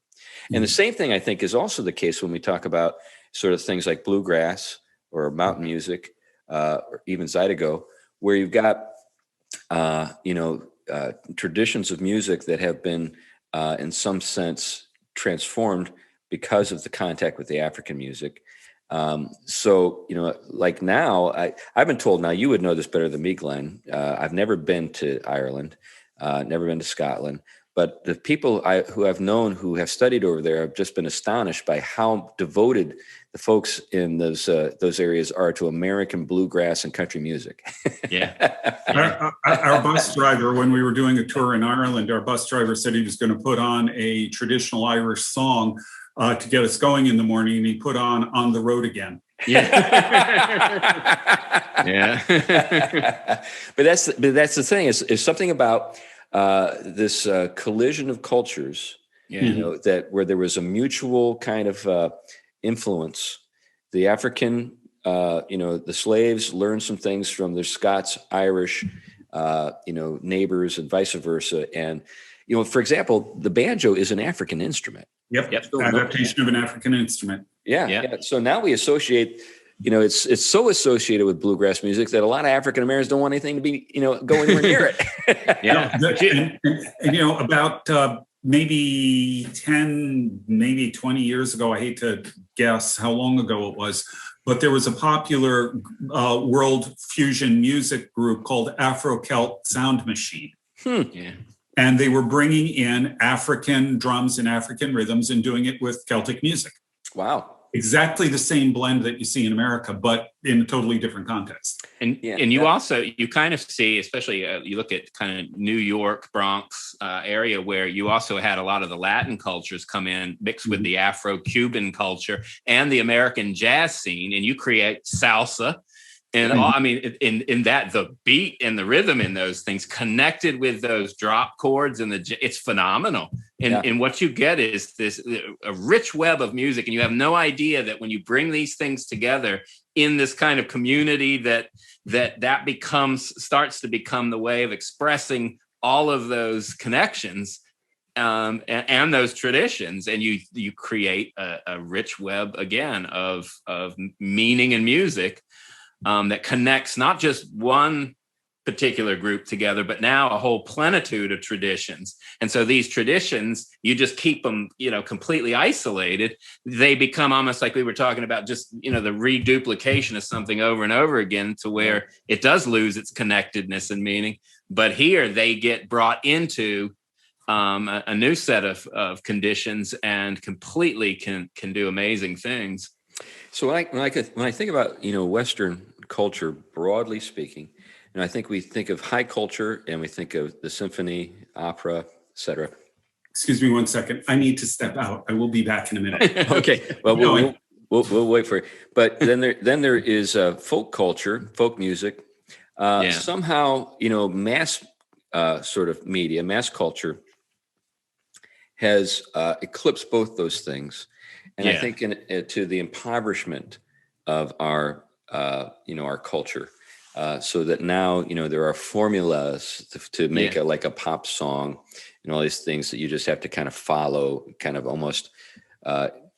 And the same thing, I think, is also the case when we talk about sort of things like bluegrass or mountain music, or even Zydeco, where you've got, traditions of music that have been, in some sense, transformed because of the contact with the African music. So, like now, I've been told, now you would know this better than me, Glenn. I've never been to Ireland, never been to Scotland, but the people who I've known who have studied over there have just been astonished by how devoted the folks in those areas are to American bluegrass and country music. Yeah. Our bus driver, when we were doing a tour in Ireland, our bus driver said he was going to put on a traditional Irish song to get us going in the morning, and he put on the road again. Yeah. But that's the thing, is something about this collision of cultures, that where there was a mutual kind of influence. The African, the slaves learned some things from their Scots, Irish, neighbors, and vice versa. And, for example, the banjo is an African instrument. Yep. Adaptation of an African instrument. Yeah. So now we associate, it's so associated with bluegrass music that a lot of African Americans don't want anything to be, go anywhere near it. And about maybe 10, maybe 20 years ago, I hate to guess how long ago it was, but there was a popular world fusion music group called Afro-Celt Sound Machine. Yeah. And they were bringing in African drums and African rhythms and doing it with Celtic music. Wow. Exactly the same blend that you see in America, but in a totally different context. And you kind of see, especially you look at kind of New York, Bronx area, where you also had a lot of the Latin cultures come in, mixed with the Afro-Cuban culture and the American jazz scene, and you create salsa. And in that, the beat and the rhythm in those things connected with those drop chords and it's phenomenal. And what you get is a rich web of music, and you have no idea that when you bring these things together in this kind of community, that starts to become the way of expressing all of those connections and those traditions, and you create a rich web again of meaning and music. That connects not just one particular group together, but now a whole plenitude of traditions. And so these traditions, you just keep them, completely isolated. They become almost like we were talking about, just, the reduplication of something over and over again, to where it does lose its connectedness and meaning. But here they get brought into a new set of conditions and completely can do amazing things. So when I think about, Western culture, broadly speaking, I think we think of high culture and we think of the symphony, opera, etc. Excuse me 1 second. I need to step out. I will be back in a minute. Okay. Well, we'll wait for it. But then there is folk culture, folk music. Somehow, mass sort of media, mass culture has eclipsed both those things. And I think to the impoverishment of our culture, so that now, there are formulas to make a pop song and all these things that you just have to kind of follow, kind of almost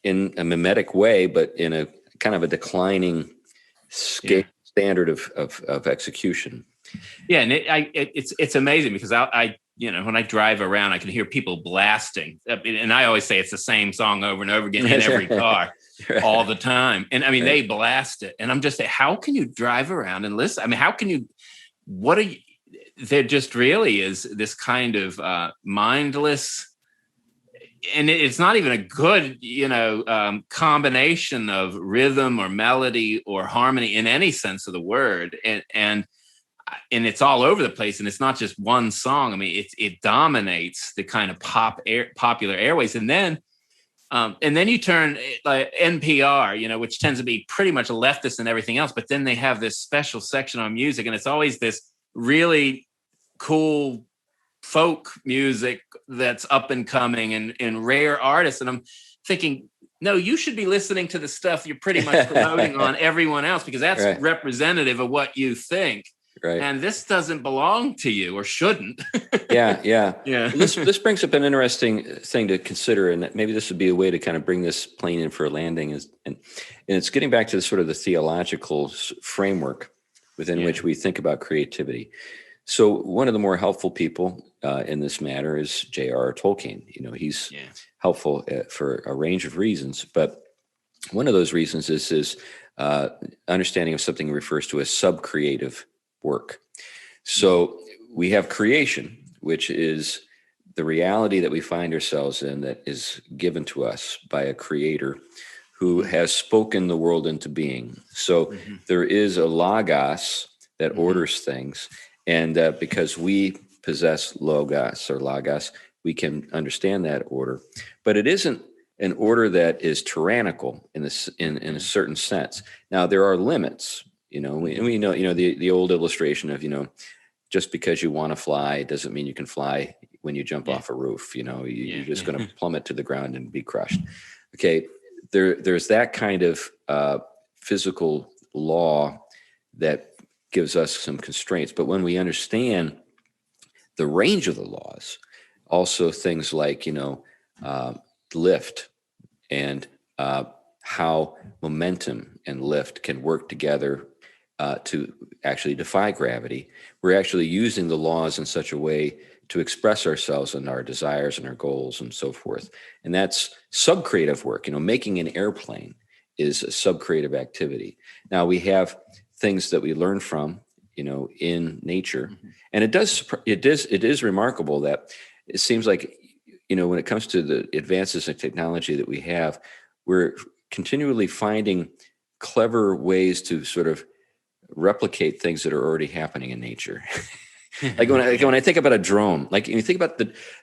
in a mimetic way, but in a kind of a declining standard of execution. Yeah, and it's amazing because I when I drive around, I can hear people blasting, and I always say it's the same song over and over again in every car, all the time. And they blast it, and I'm just saying, how can you drive around and listen? How can you? What are you? There just really is this kind of mindless, and it's not even a good, combination of rhythm or melody or harmony in any sense of the word, and and it's all over the place, and it's not just one song. I mean, it dominates the kind of popular airways, and then you turn like NPR, which tends to be pretty much leftist and everything else, but then they have this special section on music, and it's always this really cool folk music that's up and coming and rare artists, and I'm thinking, no, you should be listening to the stuff you're pretty much promoting on everyone else, because that's right. representative of what you think. Right. And this doesn't belong to you, or shouldn't. Yeah. Yeah. This brings up an interesting thing to consider, and maybe this would be a way to kind of bring this plane in for a landing. And it's getting back to the sort of the theological framework within which we think about creativity. So one of the more helpful people in this matter is J.R.R. Tolkien. He's helpful for a range of reasons, but one of those reasons is his understanding of something he refers to as sub-creative work. So we have creation, which is the reality that we find ourselves in, that is given to us by a creator who has spoken the world into being. So there is a logos that orders things. And because we possess logos, we can understand that order. But it isn't an order that is tyrannical in a certain sense. Now, there are limits. We know, the old illustration of, just because you want to fly doesn't mean you can fly when you jump off a roof. You're just going to plummet to the ground and be crushed. Okay, there's that kind of physical law that gives us some constraints. But when we understand the range of the laws, also things like, lift and how momentum and lift can work together to actually defy gravity, we're actually using the laws in such a way to express ourselves and our desires and our goals and so forth. And that's sub-creative work. Making an airplane is a sub-creative activity. Now we have things that we learn from, in nature. And it is remarkable that it seems like, when it comes to the advances in technology that we have, we're continually finding clever ways to sort of replicate things that are already happening in nature. Like when I think about a drone, like you think about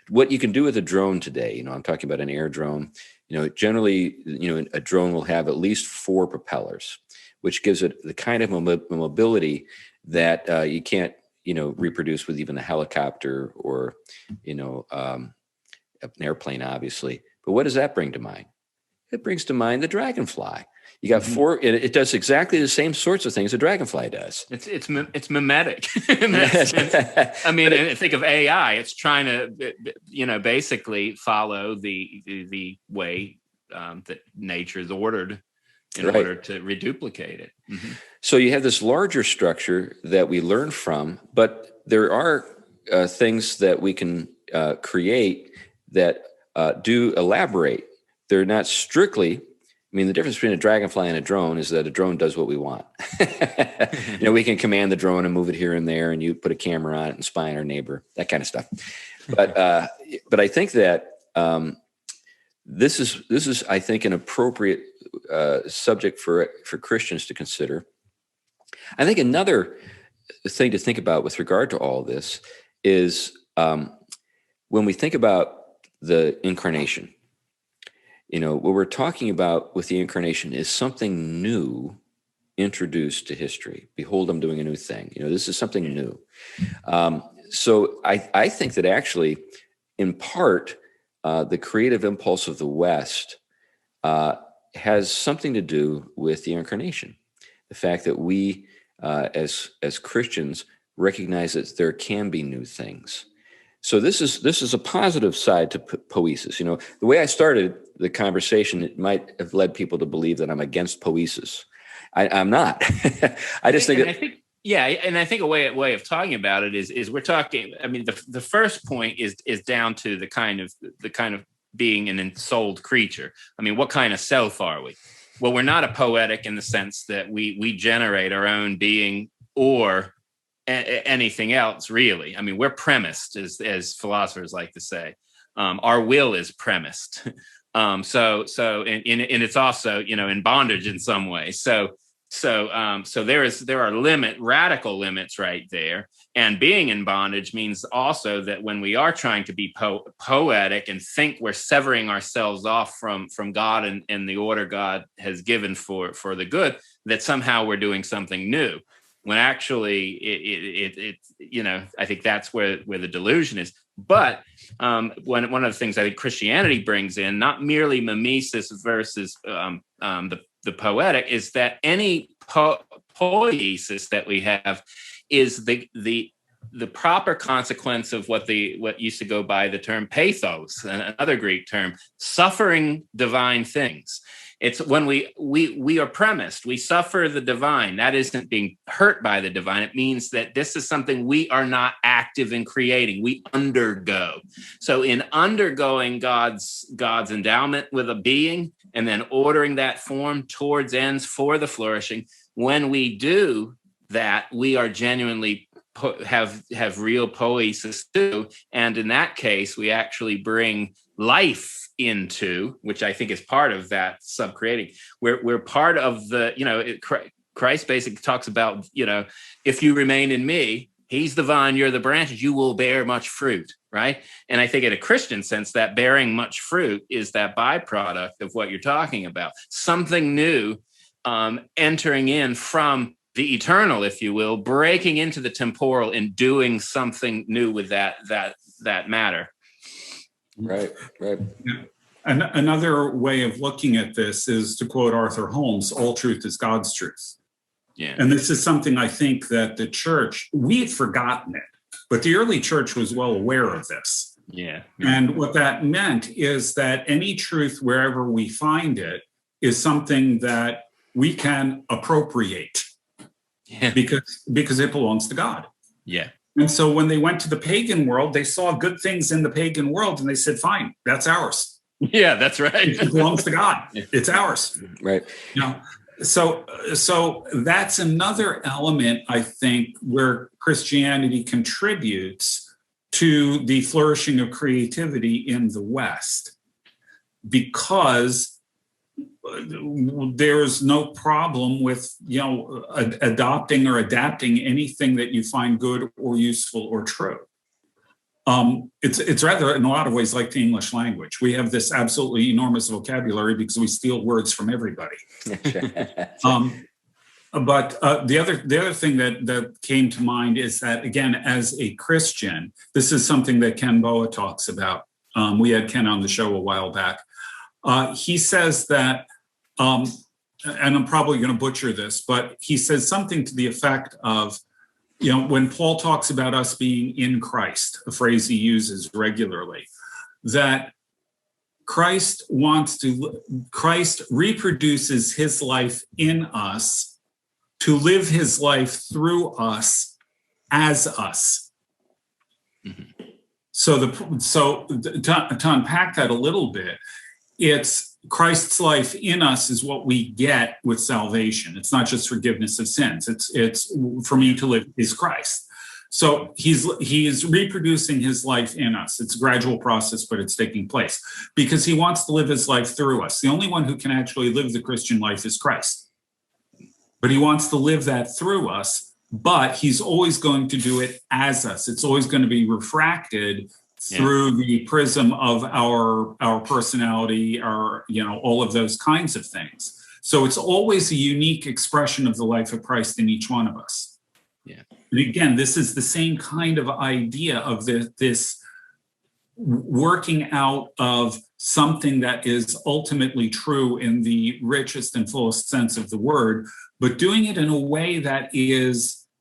what you can do with a drone today, I'm talking about an air drone, generally, a drone will have at least 4 propellers, which gives it the kind of mobility that you can't, reproduce with even a helicopter or, an airplane, obviously. But what does that bring to mind? It brings to mind the dragonfly. You got 4. It does exactly the same sorts of things a dragonfly does. It's mimetic. I mean, think of AI. It's trying to, basically follow the way that nature is ordered in order to reduplicate it. So you have this larger structure that we learn from, but there are things that we can create that do elaborate. They're not strictly, the difference between a dragonfly and a drone is that a drone does what we want. We can command the drone and move it here and there, and you put a camera on it and spy on our neighbor, that kind of stuff. But I think that this is, I think, an appropriate subject for Christians to consider. I think another thing to think about with regard to all this is when we think about the incarnation, what we're talking about with the incarnation is something new introduced to history. Behold, I'm doing a new thing. This is something new. So I think that actually, in part, the creative impulse of the West has something to do with the incarnation. The fact that we, as Christians, recognize that there can be new things. So this is a positive side to poesis. The way I started the conversation, it might have led people to believe that I'm against poesis. I'm not. I just think that. And I think a way of talking about it is we're talking. I mean, the first point is down to the kind of being an ensouled creature. I mean, what kind of self are we? Well, we're not a poetic in the sense that we generate our own being or anything else, really. I mean, we're premised, as philosophers like to say. Our will is premised. So it's also, in bondage in some way. So So there are radical limits right there. And being in bondage means also that when we are trying to be poetic and think we're severing ourselves off from God and the order God has given for the good, that somehow we're doing something new. When actually I think that's where the delusion is. But one of the things I think Christianity brings in, not merely mimesis versus the poetic, is that any poiesis that we have is the proper consequence of what used to go by the term pathos, another Greek term, suffering divine things. It's when we are premised, we suffer the divine. That isn't being hurt by the divine. It means that this is something we are not active in creating. We undergo. So in undergoing God's endowment with a being and then ordering that form towards ends for the flourishing, when we do that, we are genuinely have real poiesis too. And in that case, we actually bring life into, which I think is part of that sub-creating. We're part of the, Christ basically talks about, if you remain in me, he's the vine, you're the branches, you will bear much fruit, right? And I think in a Christian sense, that bearing much fruit is that byproduct of what you're talking about. Something new entering in from the eternal, if you will, breaking into the temporal and doing something new with that matter. Right. Yeah. And another way of looking at this is to quote Arthur Holmes, all truth is God's truth. Yeah. And this is something I think that the church, we've forgotten it, but the early church was well aware of this. Yeah. And what that meant is that any truth, wherever we find it, is something that we can appropriate because it belongs to God. Yeah. And so when they went to the pagan world, they saw good things in the pagan world and they said, fine, that's ours. Yeah, that's right. It belongs to God. It's ours. Right. So that's another element, I think, where Christianity contributes to the flourishing of creativity in the West, because there's no problem with, adopting or adapting anything that you find good or useful or true. It's rather, in a lot of ways, like the English language. We have this absolutely enormous vocabulary because we steal words from everybody. But the other thing that came to mind is that, again, as a Christian, this is something that Ken Boa talks about. We had Ken on the show a while back. He says that, and I'm probably going to butcher this, but he says something to the effect of, when Paul talks about us being in Christ, a phrase he uses regularly, that Christ reproduces his life in us to live his life through us as us. Mm-hmm. So to unpack that a little bit, it's Christ's life in us is what we get with salvation. It's not just forgiveness of sins. It's for me to live is Christ. So he's reproducing his life in us. It's a gradual process, but it's taking place because he wants to live his life through us. The only one who can actually live the Christian life is Christ. But he wants to live that through us, but he's always going to do it as us. It's always going to be refracted through the prism of our personality, all of those kinds of things. So it's always a unique expression of the life of Christ in each one of us. Yeah. And again, this is the same kind of idea of this working out of something that is ultimately true in the richest and fullest sense of the word, but doing it in a way that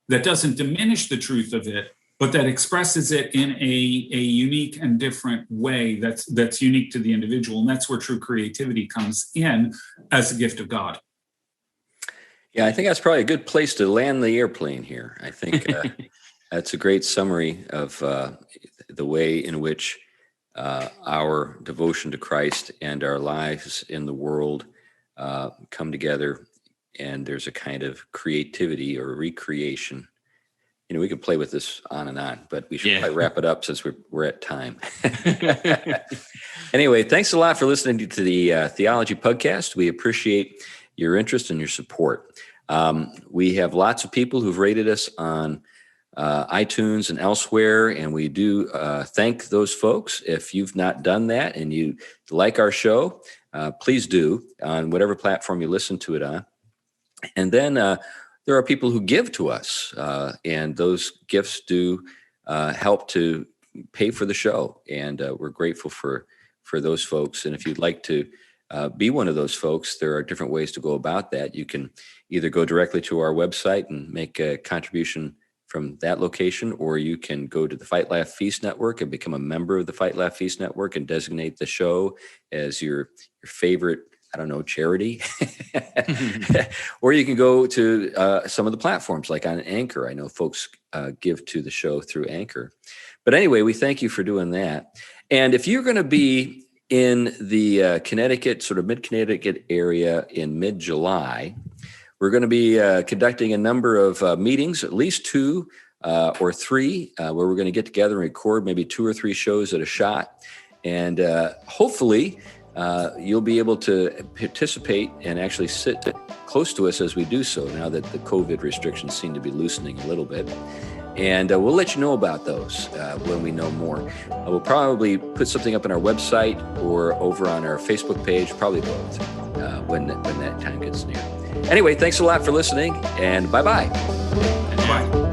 doesn't diminish the truth of it, but that expresses it in a unique and different way that's unique to the individual. And that's where true creativity comes in as a gift of God. Yeah, I think that's probably a good place to land the airplane here. I think that's a great summary of the way in which our devotion to Christ and our lives in the world come together. And there's a kind of creativity or recreation. We could play with this on and on, but we should probably wrap it up since we're at time. Anyway, thanks a lot for listening to the Theology Pugcast. We appreciate your interest and your support. We have lots of people who've rated us on iTunes and elsewhere, and we do thank those folks. If you've not done that and you like our show, please do on whatever platform you listen to it on. And then there are people who give to us, and those gifts do help to pay for the show, and we're grateful for those folks. And if you'd like to be one of those folks, there are different ways to go about that. You can either go directly to our website and make a contribution from that location, or you can go to the Fight Laugh Feast Network and become a member of the Fight Laugh Feast Network and designate the show as your favorite, I don't know, charity. Or you can go to some of the platforms like on Anchor. I know folks give to the show through Anchor. But anyway, we thank you for doing that. And if you're going to be in the Connecticut, sort of mid-Connecticut area in mid-July, we're going to be conducting a number of meetings, at least 2 or 3, where we're going to get together and record maybe 2 or 3 shows at a shot. And hopefully you'll be able to participate and actually sit close to us as we do so, now that the COVID restrictions seem to be loosening a little bit. And we'll let you know about those when we know more. We'll probably put something up on our website or over on our Facebook page, probably both, when that time gets near. Anyway, thanks a lot for listening, and bye-bye. Bye.